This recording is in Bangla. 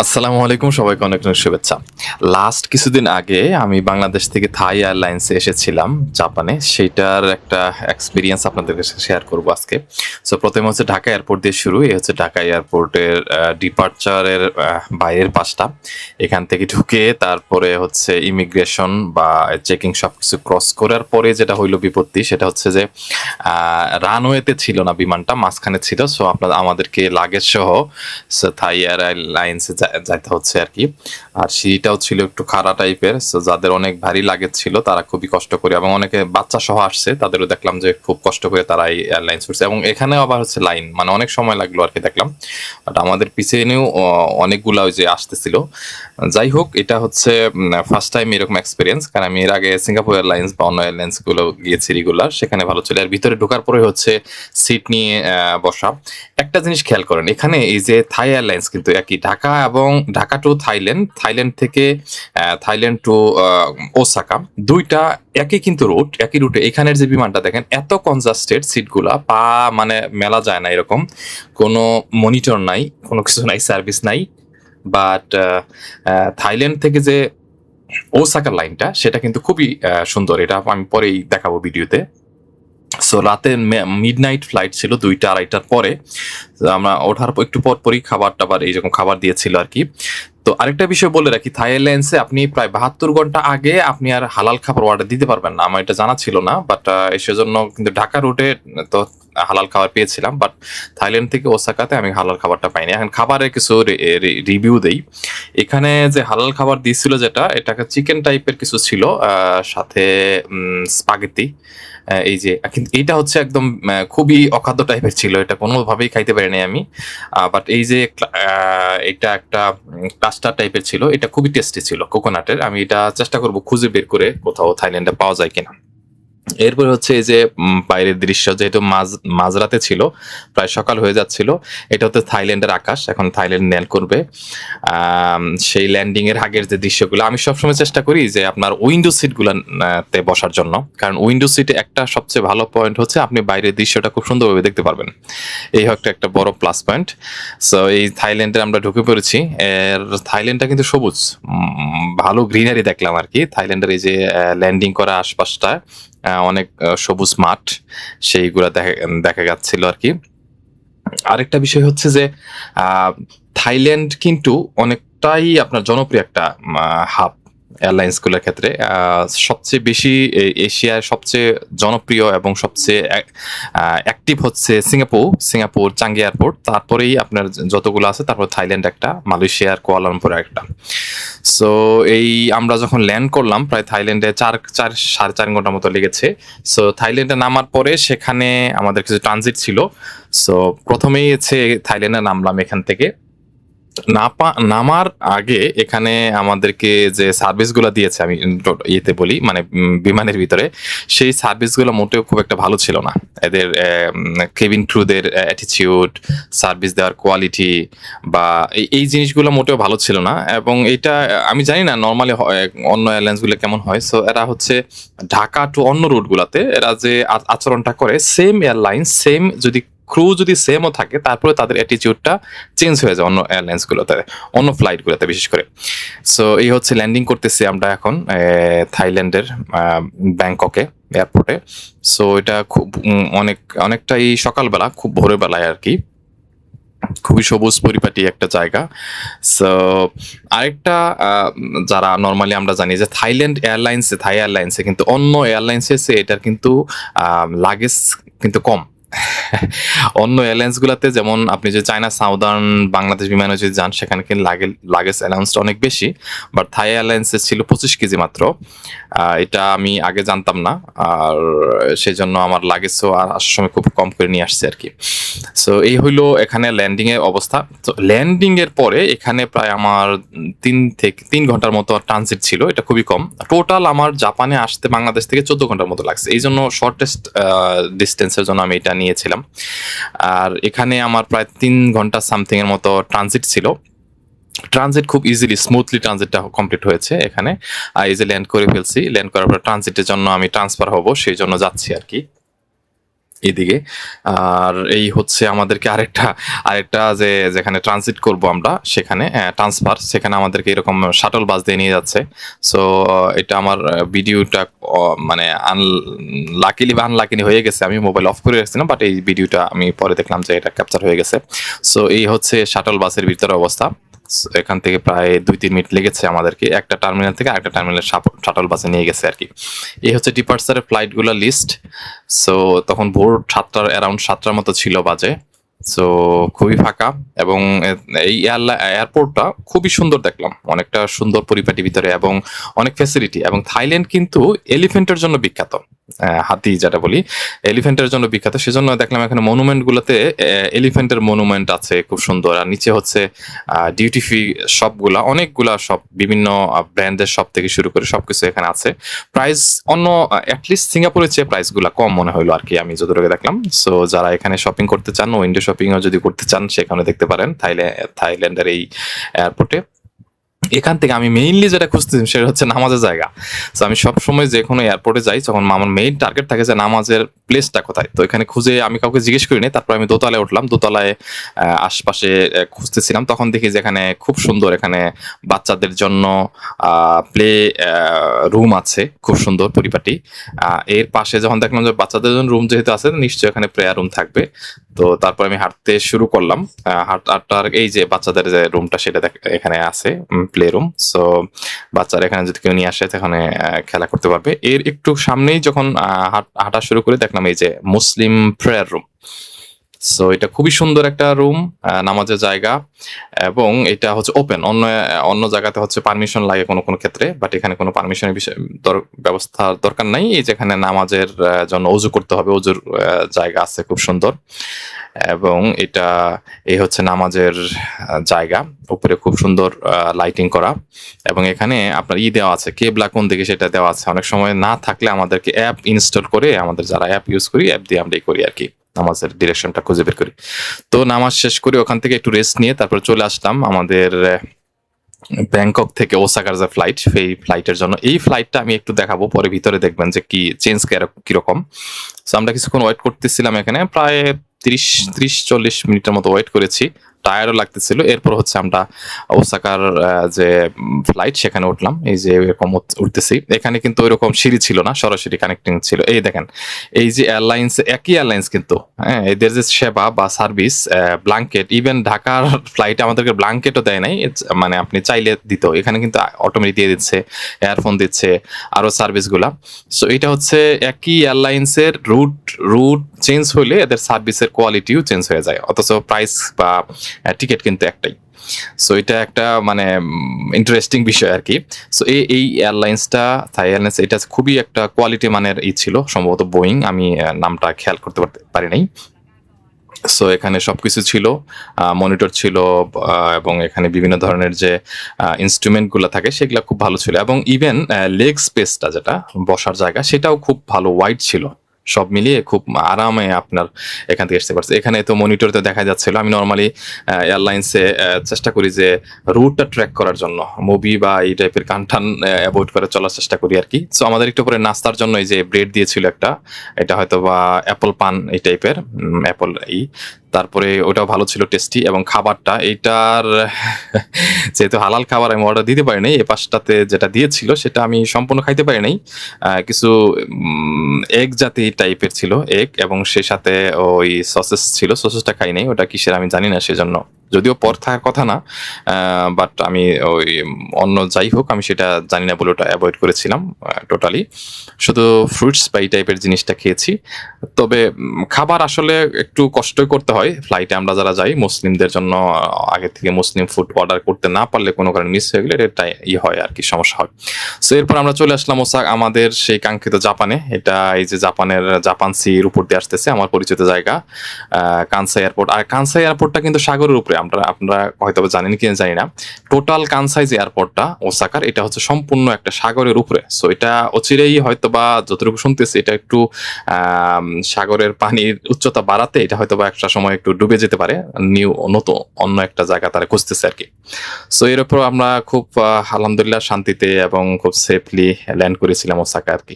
আসসালামু আলাইকুম, সবাইকে অনেক অনেক শুভেচ্ছা। লাস্ট কিছুদিন আগে আমি বাংলাদেশ থেকে থাই এয়ারলাইন্সে এসেছিলাম জাপানে। সেইটার একটা এক্সপেরিয়েন্স আপনাদের কাছে শেয়ার করব আজকে। সো ১ম হচ্ছে ঢাকা এয়ারপোর্ট দিয়ে শুরু। এই হচ্ছে ঢাকা এয়ারপোর্টের ডিপার্চারের বাইরের পাশটা। এখান থেকে ঢুকে তারপরে হচ্ছে ইমিগ্রেশন বা চেকিং সবকিছু ক্রস করার পরে যেটা হইল বিপত্তি, সেটা হচ্ছে যে রানওয়েতে ছিল না, বিমানটা মাঝখানে ছিল। সো আমাদেরকে লাগেজ সহ থাই এয়ারলাইন্সে যাইতে হচ্ছে আর কি। আর সিঁড়িটাও ছিল একটু খাড়া টাইপের। সো যাদের অনেক ভারী লাগেজ ছিল তারা খুবই কষ্ট করে, এবং অনেকে বাচ্চা সহ আসছে, তাদেরও দেখলাম যে খুব কষ্ট করে তারা এই এয়ারলাইন্স করছে। এবং এখানে আবার হচ্ছে লাইন, মানে অনেক সময় লাগলো আর কি দেখলাম। বাট আমাদের পিছনেও অনেকগুলা ওই যে আসতেছিল। যাই হোক, এটা হচ্ছে ফার্স্ট টাইম এরকম এক্সপিরিয়েন্স, কারণ আমি এর আগে সিঙ্গাপুর এয়ারলাইন্স বা অন্য এয়ারলাইন্স গুলো গিয়েছি রেগুলার, সেখানে ভালো ছিল। আর ভিতরে ঢোকার পরে হচ্ছে সিট নিয়ে বসা। একটা জিনিস খেয়াল করেন, এখানে এই যে থাই এয়ারলাইন্স কিন্তু একই, ঢাকা এবং ঢাকা টু থাইল্যান্ড, থাইল্যান্ড থেকে থাইল্যান্ড টু ওসাকা, দুইটা একই কিন্তু রুট, একই রুটে। এখানের যে বিমানটা দেখেন এত কনজাস্টেড, সিটগুলা পা মানে মেলা যায় না এরকম, কোনো মনিটর নাই, কোনো কিছু নাই, সার্ভিস নাই। বাট থাইল্যান্ড থেকে যে ওসাকার লাইনটা, সেটা কিন্তু খুবই সুন্দর। এটা আমি পরেই দেখাবো ভিডিওতে। সো রাতে মিডনাইট ফ্লাইট ছিল ২টা ২:৩০টার পরে। আমরা ওঠার একটু পর পরই খাবার টাবার এইরকম খাবার দিয়েছিল আর কি। তো আরেকটা বিষয় বলে রাখি, থাই এয়ারলাইন্সে আপনি প্রায় ৭২ ঘন্টা আগে আপনি আর হালাল খাবার অর্ডার দিতে পারবেন না। আমার এটা জানা ছিল না, বাট সেজন্য কিন্তু ঢাকা রুটে তো হালাল খাবার পেয়েছিলাম, বাট থাইল্যান্ড থেকে ওসাকাতে আমি হালাল খাবারটা পাইনি। এখন খাবারের কিছু রিভিউ দেই। এখানে যে হালাল খাবার দিয়েছিল, যেটা এটাকে চিকেন টাইপের কিছু ছিল, সাথে স্পাগেতি। এই যে কিন্তু এইটা হচ্ছে একদম খুবই অখাদ্য টাইপের ছিল, এটা কোনোভাবেই খাইতে পারিনি আমি। বাট এই যে এটা একটা কাস্টার্ড টাইপের ছিল, এটা খুবই টেস্টি ছিল, কোকোনাটের। আমি এটা চেষ্টা করব খুঁজে বের করে কোথাও থাইল্যান্ডে পাওয়া যায় কিনা। এরপর হচ্ছে এই যে বাইরের দৃশ্য, যেহেতু মাঝরাতে ছিল, প্রায় সকাল হয়ে যাচ্ছিল। এটা হচ্ছে থাইল্যান্ডের আকাশ, এখন থাইল্যান্ড ল্যান্ড করবে। সেই ল্যান্ডিং এর আগের যে দৃশ্যগুলো, আমি সবসময় চেষ্টা করি যে আপনার উইন্ডো সিট গুলাতে বসার জন্য, কারণ উইন্ডো সিটে একটা সবচেয়ে ভালো পয়েন্ট হচ্ছে আপনি বাইরের দৃশ্যটা খুব সুন্দরভাবে দেখতে পারবেন। এই হচ্ছে একটা বড় প্লাস পয়েন্ট। সো এই থাইল্যান্ডে আমরা ঢুকে পড়েছি। থাইল্যান্ডটা কিন্তু সবুজ, ভালো গ্রিনারি দেখলাম আর কি। থাইল্যান্ডের এই যে ল্যান্ডিং করা আশপাশটা অনেক সবুজ মাঠ, সেইগুলা দেখা যাচ্ছিল আর কি। আরেকটা বিষয় হচ্ছে যে থাইল্যান্ড কিন্তু অনেকটাই আপনার জনপ্রিয় একটা হাব এয়ারলাইন্স গুলোর ক্ষেত্রে। সবচেয়ে বেশি এশিয়ার সবচেয়ে জনপ্রিয় এবং সবচেয়ে অ্যাক্টিভ হচ্ছে সিঙ্গাপুর চাঙ্গি এয়ারপোর্ট, তারপরেই আপনার যতগুলো আছে, তারপর থাইল্যান্ড একটা, মালয়েশিয়ার কুয়ালালামপুর একটা। সো এই আমরা যখন ল্যান্ড করলাম, প্রায় থাইল্যান্ডে ৪.৫ ঘন্টার মতো লেগেছে। সো থাইল্যান্ডে নামার পরে সেখানে আমাদের কিছু ট্রানজিট ছিল। সো প্রথমেই হচ্ছে থাইল্যান্ডে নামলাম। এখান থেকে নামার আগে এখানে আমাদেরকে যে সার্ভিসগুলো দিয়েছে, আমি ইয়েতে বলি, মানে বিমানের ভিতরে, সেই সার্ভিসগুলো মোটেও খুব একটা ভালো ছিল না। এদের কেবিন ক্রুদের অ্যাটিটিউড, সার্ভিস দেওয়ার কোয়ালিটি বা এই জিনিসগুলো মোটেও ভালো ছিল না। এবং এটা আমি জানি না নর্মালি অন্য এয়ারলাইন্সগুলো কেমন হয়। সো এরা হচ্ছে ঢাকা টু অন্য রুটগুলাতে এরা যে আচরণটা করে, সেম এয়ারলাইন, সেম যদি ক্রু যদি সেমও থাকে, তারপরে তাদের অ্যাটিটিউডটা চেঞ্জ হয়ে যায় অন্য এয়ারলাইন্স গুলোতে, অন্য ফ্লাইট গুলোতে বিশেষ করে। সো এই হচ্ছে ল্যান্ডিং করতেছি আমরা এখন থাইল্যান্ডের ব্যাংককে এয়ারপোর্টে। সো এটা খুব অনেকটাই সকালবেলা, খুব ভোরের বেলায় আর কি। খুবই সবুজ পরিপাটি একটা জায়গা। সো আরেকটা যারা নর্মালি আমরা জানি যে থাই এয়ারলাইন্সে কিন্তু অন্য এয়ারলাইন্সের চেয়ে এটার কিন্তু লাগেজ কিন্তু কম। অন্য এয়ারলাইন্স গুলাতে যেমন আপনি যে চায়না সাউদার্ন বাংলাদেশ বিমানে যদি যান, সেখানে কিন্তু লাগেজ অ্যালাউন্সটা অনেক বেশি। বাট থাই এয়ারলাইন্সে ছিল ২৫ কেজি মাত্র। এটা আমি আগে জানতাম না, আর সেই জন্য আমার লাগেজও আসার সময় খুব কম করে নিয়ে আসছে আর কি। সো এই হইলো এখানে ল্যান্ডিং এর অবস্থা। তো ল্যান্ডিং এর পরে এখানে প্রায় আমার ৩ ঘন্টার মতো ট্রানজিট ছিল, এটা খুবই কম। টোটাল আমার জাপানে আসতে বাংলাদেশ থেকে ১৪ ঘন্টার মতো লাগছে। এই জন্য শর্টেস্ট ডিস্টেন্সের জন্য আমি এটা নিয়েছিলাম। আর এখানে আমার প্রায় ৩ ঘন্টা সামথিং এর মতো ট্রানজিট ছিল। ট্রানজিট খুব ইজিলি স্মুথলি ট্রানজিটটা কমপ্লিট হয়েছে এখানে। এই যে ল্যান্ড করে ফেলছি, ল্যান্ড করার পর ট্রানজিটের জন্য আমি ট্রান্সফার হব, সেই জন্য যাচ্ছি আর কি। এদিকে। আর এই হচ্ছে আমাদেরকে আরেকটা যেখানে ট্রানজিট করব আমরা সেখানে ট্রান্সফার, সেখানে আমাদেরকে এরকম শাটল বাস দিয়ে নিয়ে যাচ্ছে। সো এটা আমার ভিডিওটা মানে লাকিলি বা আনলাকিলি হয়ে গেছে, আমি মোবাইল অফ করে রাখছিলাম, বাট এই ভিডিওটা আমি পরে দেখলাম যে এটা ক্যাপচার হয়ে গেছে। সো এই হচ্ছে শাটল বাসের ভিতরে অবস্থা। এখান থেকে প্রায় 2-3 মিনিট লেগেছে আমাদেরকে, একটা টার্মিনাল থেকে আরেকটা টার্মিনাল শাটল বাসে নিয়ে গেছে আর কি। এই হচ্ছে ডিপার্চারের ফ্লাইটগুলোর লিস্ট। সো তখন ভোর 7টার অ্যারাউন্ড 7টার মতো ছিল বাজে। সো খুবই ফাঁকা, এবং এই এয়ারপোর্টটা খুবই সুন্দর দেখলাম, অনেকটা সুন্দর পরিপাটি ভিতরে এবং অনেক ফ্যাসিলিটি। এবং থাইল্যান্ড কিন্তু এলিফেন্টের জন্য বিখ্যাত, হাতি যেটা বলি এলিফেন্টের জন্য বিখ্যাত। সেজন্য দেখলাম এখানে মনুমেন্ট গুলোতে এলিফেন্টের মনুমেন্ট আছে খুব সুন্দর। আর নিচে হচ্ছে ডিউটি ফ্রি শপগুলা, অনেকগুলা শপ, বিভিন্ন ব্র্যান্ডের শপ থেকে শুরু করে সবকিছু এখানে আছে। প্রাইস অন্য অ্যাটলিস্ট সিঙ্গাপুরের চেয়ে প্রাইসগুলা কম মনে হলো আর কি, আমি যতটুকু দেখলাম। সো যারা এখানে শপিং করতে চান, উইন্ডো শপিংও যদি করতে চান, সেখানে দেখতে পারেন থাইল্যান্ডের এই এয়ারপোর্টে। এখান থেকে আমি মেইনলি যেটা খুঁজতেছি সেটা হচ্ছে নামাজের জায়গা। তো আমি সবসময় যে কোনো এয়ারপোর্টে যাই, যখন আমার মেইন টার্গেট থাকে যে নামাজের প্লেসটা কোথায়, তো এখানে খুঁজে আমি কাউকে জিজ্ঞেস করিনি। তারপর আমি দোতলায় উঠলাম, দোতলায় আশপাশে খুঁজতেছিলাম, তখন দেখি যে এখানে খুব সুন্দর, এখানে বাচ্চাদের জন্য প্লে রুম আছে, খুব সুন্দর পরিপাটি। এর পাশে যখন দেখলাম যে বাচ্চাদের জন্য রুম যেহেতু আছে, নিশ্চয়ই এখানে প্রেয়ার রুম থাকবে। তো তারপর আমি হাঁটতে শুরু করলাম। হাঁটার এই যে বাচ্চাদের যে রুমটা সেটা এখানে আছে, প্লে রুম। সো বাচ্চারা এখানে যদি কেউ নিয়ে আসে সেখানে খেলা করতে পারবে। এর একটু সামনেই যখন হাঁটা শুরু করে দেখলাম এই যে মুসলিম প্রেয়ার রুম। সো এটা খুবই সুন্দর একটা রুম, নামাজের জায়গা, এবং এটা হচ্ছে ওপেন। অন্য জায়গাতে হচ্ছে পারমিশন লাগে কোনো কোনো ক্ষেত্রে, বাট এখানে কোনো পারমিশনের বিষয় ব্যবস্থা দরকার নাই। এই যেখানে নামাজের জন্য অজু করতে হবে, অজুর জায়গা আছে খুব সুন্দর। এবং এই হচ্ছে নামাজের জায়গা, উপরে খুব সুন্দর লাইটিং করা। এবং এখানে আপনার দেওয়া আছে, কেবলা কোন দিকে সেটা দেওয়া আছে। অনেক সময় না থাকলে আমাদেরকে অ্যাপ ইনস্টল করে, আমাদের যারা অ্যাপ ইউজ করি, অ্যাপ দিয়ে আমরা করি আর কি, নামাজের ডিরেকশনটা খুঁজে বের করি। তো নামাজ শেষ করে ওখান থেকে একটু রেস্ট নিয়ে তারপর চলে আসলাম আমাদের ব্যাংকক থেকে ওসাকার যে ফ্লাইট, সেই ফ্লাইটের জন্য। এই ফ্লাইটটা আমি একটু দেখাবো পরে, ভিতরে দেখবেন যে কি চেঞ্জ কিরকম। সো আমরা কিছুক্ষণ ওয়েট করতেছিলাম এখানে, প্রায় 30-40 মিনিটের মতো ওয়েট করেছি, টায়ারও লাগতেছিল। এরপর হচ্ছে আমরা ওসাকার যে ফ্লাইট সেখানে উঠলাম। এই যে এরকম উঠতেছি, এখানে কিন্তু ওইরকম সিঁড়ি ছিল না, সরাসরি কানেক্টিং ছিল। এই দেখেন, এই যে এয়ারলাইন্স, একই এয়ারলাইন্স কিন্তু, হ্যাঁ, এদের যে সেবা বা সার্ভিস, ব্ল্যাঙ্কেট, ইভেন ঢাকার ফ্লাইটে আমাদেরকে ব্ল্যাঙ্কেটও দেয় নাই, মানে আপনি চাইলে দিত, এখানে কিন্তু অটোমেটিক দিয়ে দিচ্ছে, এয়ারফোন দিচ্ছে, আরো সার্ভিসগুলা। সো এটা হচ্ছে একই এয়ারলাইন্সের রুট চেঞ্জ হলে এদের সার্ভিসের কোয়ালিটিও চেঞ্জ হয়ে যায়, অথচ প্রাইস বা টিকিট কিন্তু একটাই। সো এটা একটা মানে ইন্টারেস্টিং বিষয় আর কি। সো এই এয়ারলাইন্সটা, থাই এয়ারলাইন্স, এটা খুবই একটা কোয়ালিটি মানের ছিল, সম্ভবত বোয়িং, আমি নামটা খেয়াল করতে পারি নাই। সো এখানে সবকিছু ছিল, মনিটর ছিল, এবং এখানে বিভিন্ন ধরনের যে ইনস্ট্রুমেন্টগুলো থাকে সেগুলো খুব ভালো ছিল। এবং ইভেন লেগ স্পেসটা, যেটা বসার জায়গা, সেটাও খুব ভালো ওয়াইড ছিল। সব মিলিয়ে খুব আরামে আপনার এখান থেকে আসতে পারছে। এখানে তো মনিটরতে দেখা যাচ্ছিল। আমি নর্মালি এয়ারলাইন্সে চেষ্টা করি যে রুটটা ট্র্যাক করার জন্য, মুভি বা এই টাইপের কানটান অ্যাভয়েড করে চলার চেষ্টা করি আর কি। সো আমাদের একটু পরে নাস্তার জন্য এই যে ব্রেড দিয়েছিল একটা, এটা হয়তো বা অ্যাপল পান এই টাইপের, অ্যাপল তারপরে ওটাও ভালো ছিল, টেস্টি। এবং খাবারটা এইটার যেহেতু হালাল খাবার আমি অর্ডার দিতে পারি নাই, এ পাশটাতে যেটা দিয়েছিল সেটা আমি সম্পূর্ণ খাইতে পারি নাই। কিছু এগ জাতি টাইপের ছিল, এগ, এবং সেই সাথে ওই সসেস ছিল, সসেসটা খাই নাই, ওটা কিসের আমি জানি না, সেজন্য, যদিও পর থাকার কথা না, বাট আমি ওই অন্য যাই হোক আমি সেটা জানি না বলে ওটা অ্যাভয়েড করেছিলাম টোটালি। শুধু ফ্রুটস বা এই টাইপের জিনিসটা খেয়েছি। তবে খাবার আসলে একটু কষ্টই করতে হয় ফ্লাইটে, আমরা যারা যাই মুসলিমদের জন্য, আগে থেকে মুসলিম ফুড অর্ডার করতে না পারলে কোনো কারণে মিস হয়ে গেলে এটা হয় আর কি, সমস্যা হয়। সো এরপর আমরা চলে আসলাম আমাদের সেই কাঙ্ক্ষিত জাপানে। এটা এই যে জাপান সির উপর দিয়ে আসতেছে, আমার পরিচিত জায়গা কানসাই এয়ারপোর্ট। আর কানসাই এয়ারপোর্টটা কিন্তু সাগরের উপরে, আপনারা হয়তো জানেন কিনা জানি না, টোটাল কানসাই যে এয়ারপোর্টটা ওসাকার, এটা হচ্ছে সম্পূর্ণ একটা সাগরের উপরে। সো এটা অচিরেই হয়তো বা, যতটুকু শুনতেছি, এটা একটু সাগরের পানির উচ্চতা বাড়াতে এটা হয়তো বা একটা সময় একটু ডুবে যেতে পারে, নতুন অন্য একটা জায়গা তারা খুঁজতেছে আর কি। সো এর উপর আমরা খুব আলহামদুলিল্লাহ শান্তিতে এবং খুব সেফলি ল্যান্ড করেছিলাম ওসাকা আর কি।